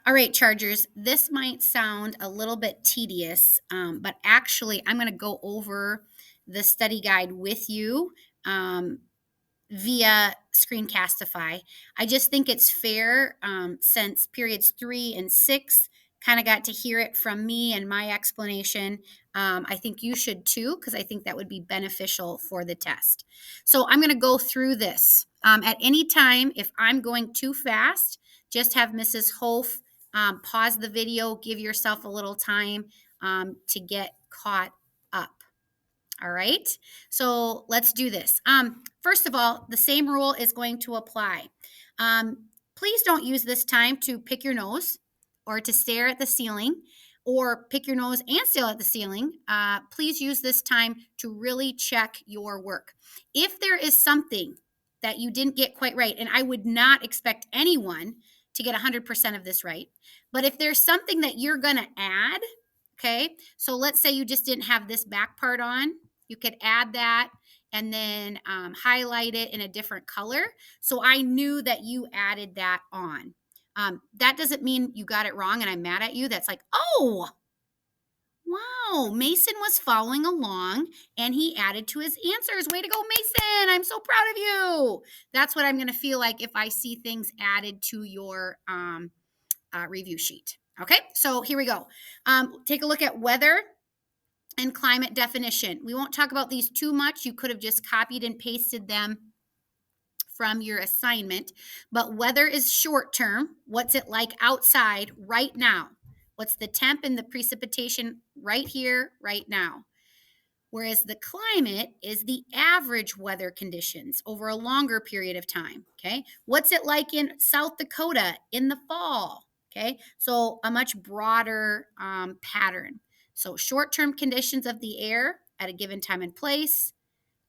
All right, Chargers, this might sound a little bit tedious, but actually, I'm going to go over the study guide with you via Screencastify. I just think it's fair since periods 3 and 6 kind of got to hear it from me and my explanation. I think you should too, because I think that would be beneficial for the test. So I'm going to go through this. At any time, if I'm going too fast, just have Mrs. Hof pause the video, give yourself a little time to get caught up. All right, so let's do this. First of all, the same rule is going to apply. Please don't use this time to pick your nose or to stare at the ceiling or pick your nose and stare at the ceiling. Please use this time to really check your work. If there is something that you didn't get quite right, and I would not expect anyone to get 100% of this right, but if there's something that you're going to add, okay, so let's say you just didn't have this back part on, you could add that and then highlight it in a different color. So I knew that you added that on. That doesn't mean you got it wrong and I'm mad at you. That's like, oh, wow, Mason was following along and he added to his answers. Way to go, Mason. I'm so proud of you. That's what I'm going to feel like if I see things added to your review sheet. Okay, so here we go. Take a look at weather and climate definition. We won't talk about these too much. You could have just copied and pasted them from your assignment. But weather is short term. What's it like outside right now? What's the temp and the precipitation right here, right now? Whereas the climate is the average weather conditions over a longer period of time. Okay. What's it like in South Dakota in the fall? Okay. So a much broader pattern. So short-term conditions of the air at a given time and place,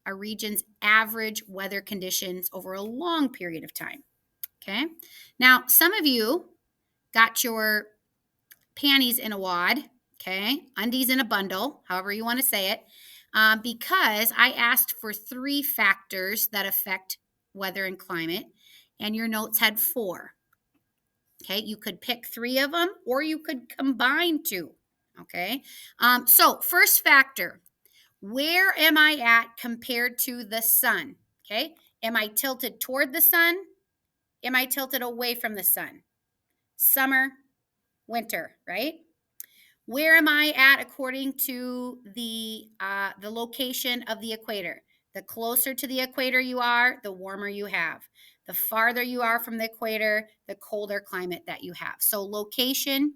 a region's average weather conditions over a long period of time. Okay. Now, some of you got your panties in a wad, okay, undies in a bundle, however you want to say it, because I asked for 3 factors that affect weather and climate, and your notes had 4. Okay, you could pick 3 of them or you could combine 2. Okay, so first factor, where am I at compared to the sun? Okay, am I tilted toward the sun? Am I tilted away from the sun? Summer, winter, right? Where am I at according to the location of the equator? The closer to the equator you are, the warmer you have. The farther you are from the equator, the colder climate that you have. So location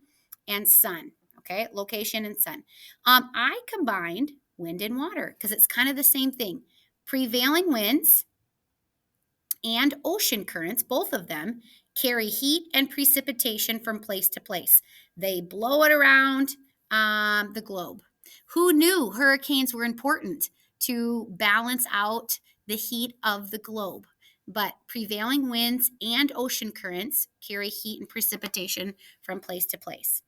and sun. Okay, location and sun. I combined wind and water because it's kind of the same thing. Prevailing winds and ocean currents, both of them, carry heat and precipitation from place to place. They blow it around the globe. Who knew hurricanes were important to balance out the heat of the globe? But prevailing winds and ocean currents carry heat and precipitation from place to place.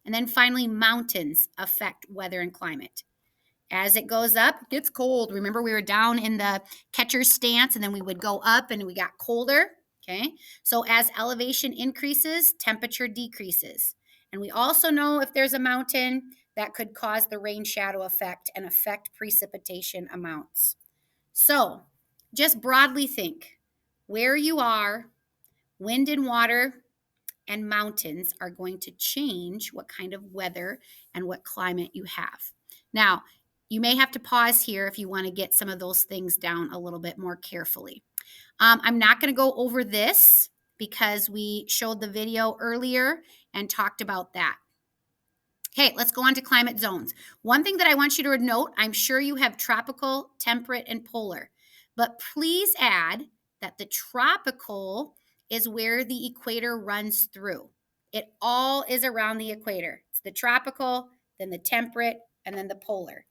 And then finally, mountains affect weather and climate. As it goes up, it gets cold. Remember, we were down in the catcher's stance and then we would go up and we got colder. Okay. So as elevation increases, temperature decreases. And we also know if there's a mountain that could cause the rain shadow effect and affect precipitation amounts. So just broadly think where you are, wind and water and mountains are going to change what kind of weather and what climate you have. Now, you may have to pause here if you want to get some of those things down a little bit more carefully. I'm not going to go over this because we showed the video earlier and talked about that. Okay, let's go on to climate zones. One thing that I want you to note, I'm sure you have tropical, temperate, and polar, but please add that the tropical is where the equator runs through. It all is around the equator. It's the tropical, then the temperate, and then the polar.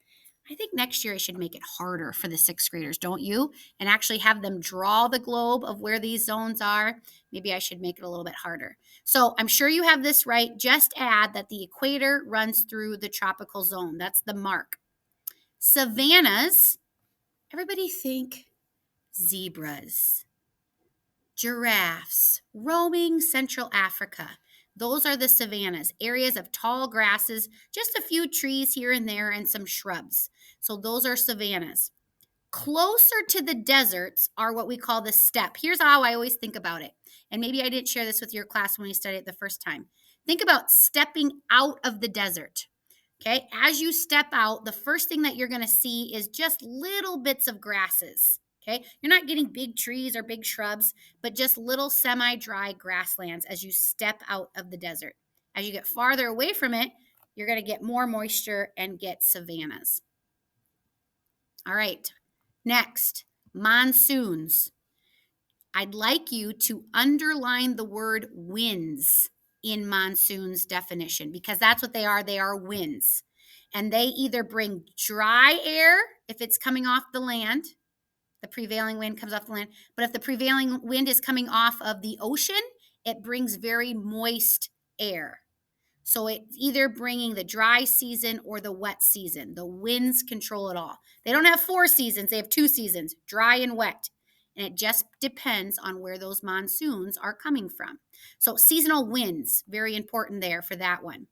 I think next year I should make it harder for the 6th graders, don't you? And actually have them draw the globe of where these zones are. Maybe I should make it a little bit harder. So I'm sure you have this right. Just add that the equator runs through the tropical zone. That's the mark. Savannas, everybody think zebras. Giraffes roaming Central Africa. Those are the savannas, areas of tall grasses, just a few trees here and there, and some shrubs. So those are savannas. Closer to the deserts are what we call the steppe. Here's how I always think about it. And maybe I didn't share this with your class when we studied it the first time. Think about stepping out of the desert. Okay. As you step out, the first thing that you're going to see is just little bits of grasses. Okay. You're not getting big trees or big shrubs, but just little semi dry grasslands as you step out of the desert. As you get farther away from it, you're going to get more moisture and get savannas. All right. Next, monsoons. I'd like you to underline the word winds in monsoons definition because that's what they are. They are winds. And they either bring dry air if it's coming off the land, the prevailing wind comes off the land. But if the prevailing wind is coming off of the ocean, it brings very moist air. So it's either bringing the dry season or the wet season. The winds control it all. They don't have 4 seasons, they have 2 seasons, dry and wet. And it just depends on where those monsoons are coming from. So seasonal winds, very important there for that one.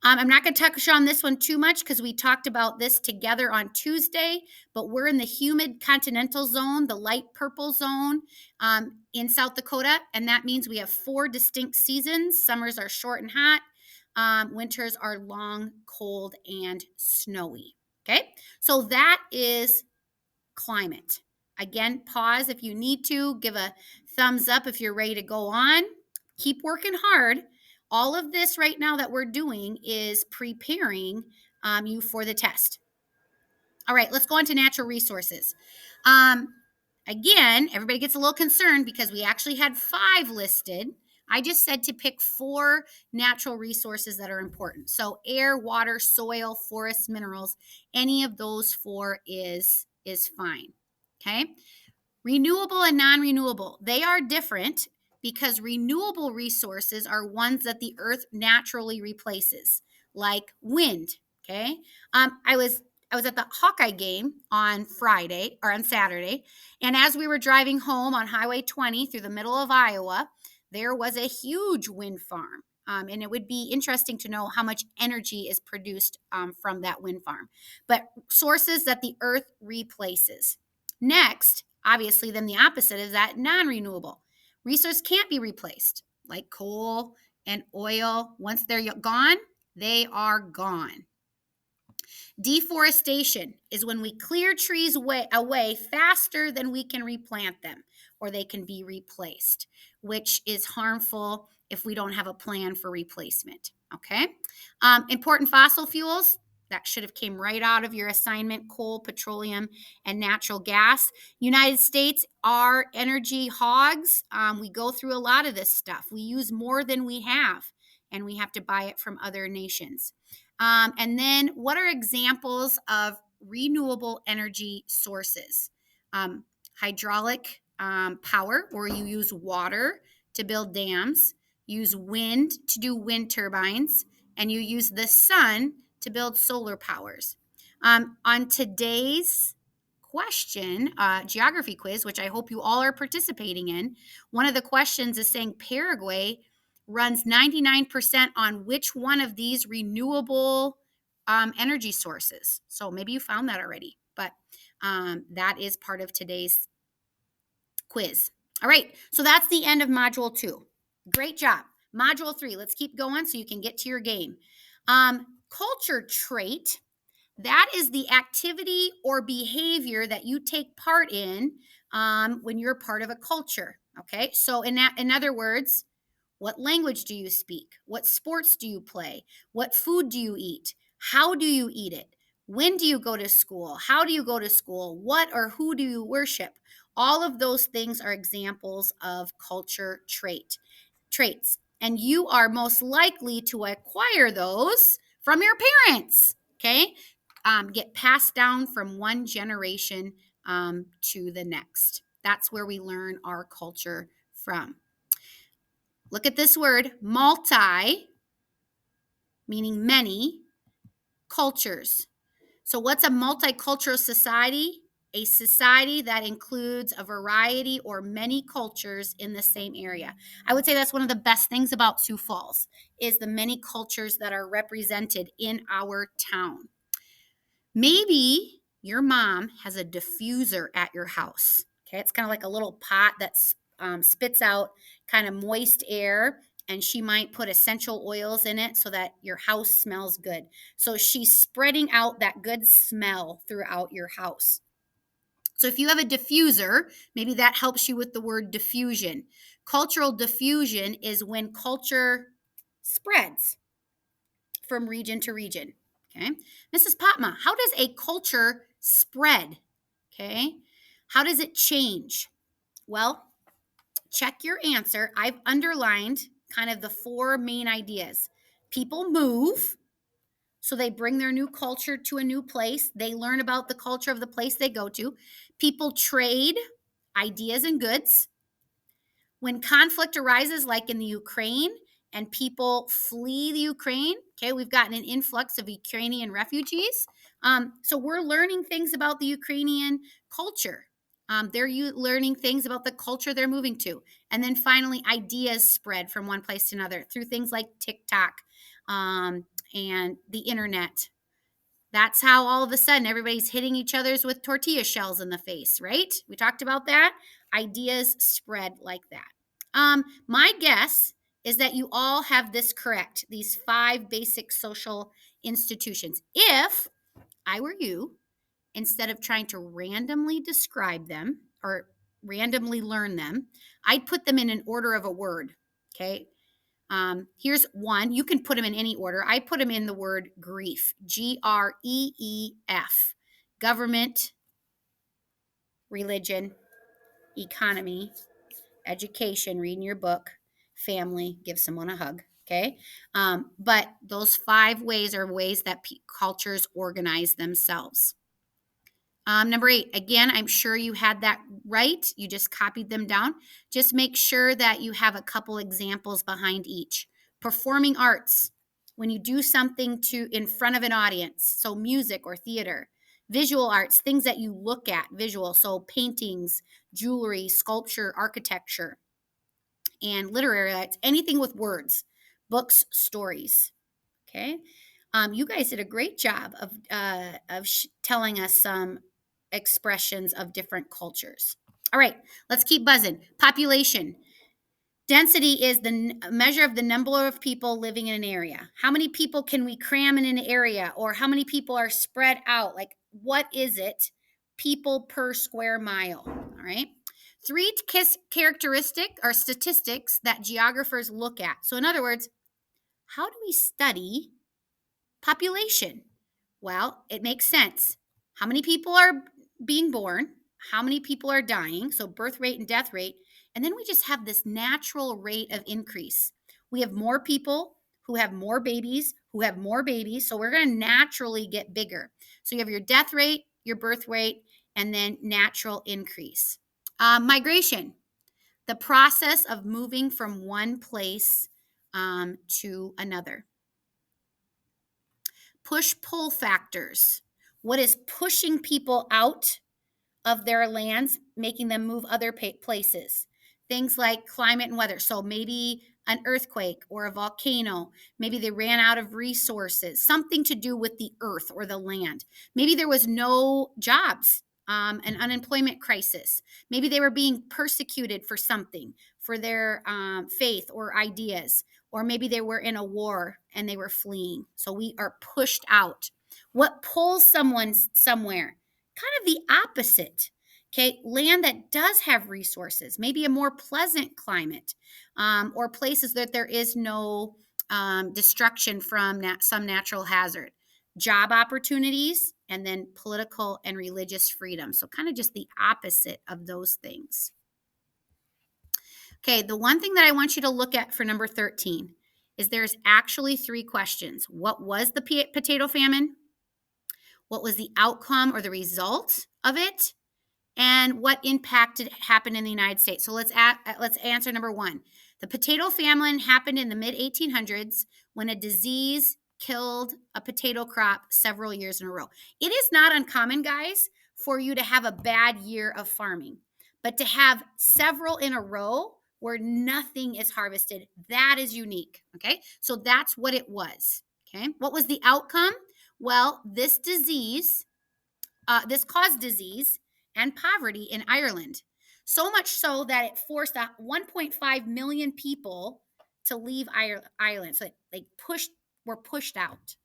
I'm not going to touch on this one too much because we talked about this together on Tuesday, but we're in the humid continental zone, the light purple zone in South Dakota. And that means we have 4 distinct seasons. Summers are short and hot. Winters are long, cold, and snowy. Okay, so that is climate. Again, pause if you need to, give a thumbs up if you're ready to go on. Keep working hard. All of this right now that we're doing is preparing you for the test. All right, let's go on to natural resources. Again, everybody gets a little concerned because we actually had 5 listed. I just said to pick 4 natural resources that are important. So air, water, soil, forests, minerals, any of those 4 is fine. Okay. Renewable and non-renewable, they are different because renewable resources are ones that the earth naturally replaces, like wind. Okay. I was at the Hawkeye game on Friday or on Saturday, and as we were driving home on Highway 20 through the middle of Iowa, there was a huge wind farm. And it would be interesting to know how much energy is produced from that wind farm. But sources that the earth replaces. Next, obviously, then the opposite is that non-renewable. Resources can't be replaced, like coal and oil. Once they're gone, they are gone. Deforestation is when we clear trees away faster than we can replant them, or they can be replaced, which is harmful if we don't have a plan for replacement. Okay. Important fossil fuels. That should have came right out of your assignment: coal, petroleum, and natural gas. United States are energy hogs. We go through a lot of this stuff. We use more than we have, and we have to buy it from other nations. And then what are examples of renewable energy sources? Hydraulic power, where you use water to build dams, use wind to do wind turbines, and you use the sun to build solar powers. On today's question, geography quiz, which I hope you all are participating in, one of the questions is saying Paraguay runs 99% on which one of these renewable energy sources. So maybe you found that already, but that is part of today's quiz. All right, so that's the end of Module 2. Great job. Module 3, let's keep going so you can get to your game. Culture trait, that is the activity or behavior that you take part in when you're part of a culture. Okay, so in other words, what language do you speak? What sports do you play? What food do you eat? How do you eat it? When do you go to school? How do you go to school? What or who do you worship? All of those things are examples of culture traits. And you are most likely to acquire those from your parents. Okay? Get passed down from one generation to the next. That's where we learn our culture from. Look at this word, multi, meaning many, cultures. So what's a multicultural society? a society that includes a variety or many cultures in the same area. I would say that's one of the best things about Sioux Falls is the many cultures that are represented in our town. Maybe your mom has a diffuser at your house. Okay, it's kind of like a little pot that spits out kind of moist air, and she might put essential oils in it so that your house smells good. So she's spreading out that good smell throughout your house. So if you have a diffuser, maybe that helps you with the word diffusion. Cultural diffusion is when culture spreads from region to region. Okay. Mrs. Potma, how does a culture spread? Okay. How does it change? Well, check your answer. I've underlined kind of the four main ideas. People move, so they bring their new culture to a new place. They learn about the culture of the place they go to. People trade ideas and goods. When conflict arises, like in the Ukraine, and people flee the Ukraine, okay, we've gotten an influx of Ukrainian refugees. So we're learning things about the Ukrainian culture. They're learning things about the culture they're moving to. And then finally, ideas spread from one place to another through things like TikTok and the internet. That's how all of a sudden everybody's hitting each other's with tortilla shells in the face, right? We talked about that. Ideas spread like that. My guess is that you all have this correct, these 5 basic social institutions. If I were you, instead of trying to randomly describe them or randomly learn them, I'd put them in an order of a word. Okay. Here's one. You can put them in any order. I put them in the word grief. GREEF. Government, religion, economy, education, reading your book, family, give someone a hug. Okay. But those 5 ways are ways that cultures organize themselves. Number 8, again, I'm sure you had that right. You just copied them down. Just make sure that you have a couple examples behind each. Performing arts, when you do something in front of an audience, so music or theater. Visual arts, things that you look at, visual, so paintings, jewelry, sculpture, architecture. And literary arts, anything with words, books, stories. Okay. You guys did a great job of telling us some expressions of different cultures. All right, let's keep buzzing. Population. Density is the measure of the number of people living in an area. How many people can we cram in an area, or how many people are spread out? Like, what is it? People per square mile. All right. 3 characteristic or statistics that geographers look at. So in other words, how do we study population? Well, it makes sense. How many people are being born? How many people are dying? So birth rate and death rate. And then we just have this natural rate of increase. We have more people who have more babies, who have more babies. So we're going to naturally get bigger. So you have your death rate, your birth rate, and then natural increase. Migration, the process of moving from one place to another. Push-pull factors. What is pushing people out of their lands, making them move other places? Things like climate and weather. So maybe an earthquake or a volcano. Maybe they ran out of resources, something to do with the earth or the land. Maybe there was no jobs, an unemployment crisis. Maybe they were being persecuted for something, for their faith or ideas. Or maybe they were in a war and they were fleeing. So we are pushed out. What pulls someone somewhere? Kind of the opposite. Okay, land that does have resources, maybe a more pleasant climate, or places that there is no destruction from some natural hazard. Job opportunities, and then political and religious freedom. So kind of just the opposite of those things. Okay, the one thing that I want you to look at for number 13 is there's actually 3 questions. What was the potato famine? What was the outcome or the result of it? And what impact happened in the United States? So let's answer number 1. The potato famine happened in the mid-1800s when a disease killed a potato crop several years in a row. It is not uncommon, guys, for you to have a bad year of farming. But to have several in a row where nothing is harvested, that is unique. Okay. So that's what it was. Okay. What was the outcome? Well, this caused disease and poverty in Ireland. So much so that it forced 1.5 million people to leave Ireland. So they were pushed out.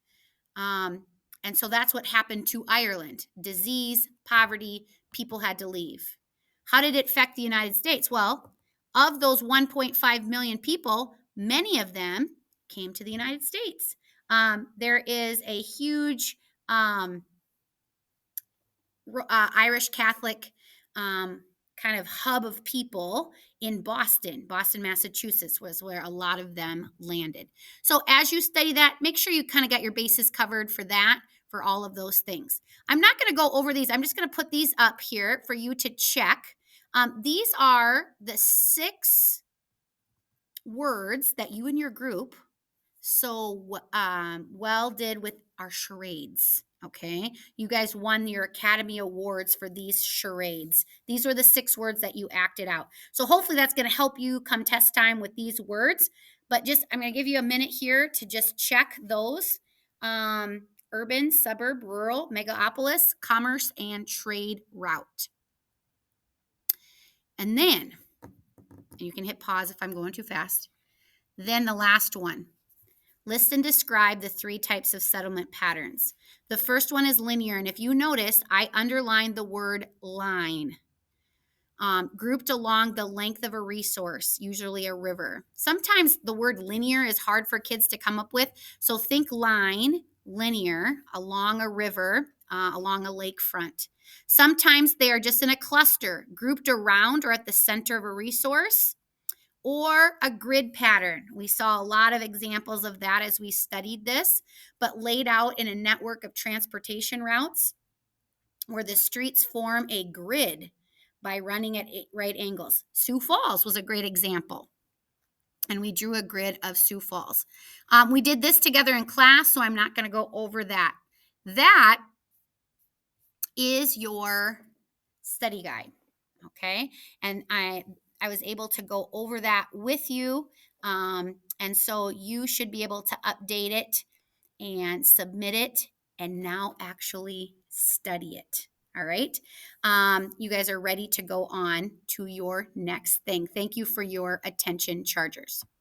Um, and so that's what happened to Ireland. Disease, poverty, people had to leave. How did it affect the United States? Well, of those 1.5 million people, many of them came to the United States. There is a huge Irish Catholic kind of hub of people in Boston. Boston, Massachusetts was where a lot of them landed. So as you study that, make sure you kind of got your bases covered for that, for all of those things. I'm not going to go over these. I'm just going to put these up here for you to check. These are the 6 words that you and your group well did with our charades. Okay, you guys won your Academy Awards for these charades. These were the 6 words that you acted out. So hopefully that's going to help you come test time with these words. But I'm going to give you a minute here to just check those. Urban, suburb, rural, megapolis, commerce, and trade route. And then, you can hit pause if I'm going too fast. Then the last one. List and describe the 3 types of settlement patterns. The first one is linear, and if you notice, I underlined the word line. Grouped along the length of a resource, usually a river. Sometimes the word linear is hard for kids to come up with, so think line, linear, along a river, along a lakefront. Sometimes they are just in a cluster, grouped around or at the center of a resource, or a grid pattern. We saw a lot of examples of that as we studied this, but laid out in a network of transportation routes where the streets form a grid by running at right angles. Sioux Falls was a great example. And we drew a grid of Sioux Falls. We did this together in class, so I'm not going to go over that. That is your study guide, okay? And I was able to go over that with you. And so you should be able to update it and submit it and now actually study it. All right. You guys are ready to go on to your next thing. Thank you for your attention, Chargers.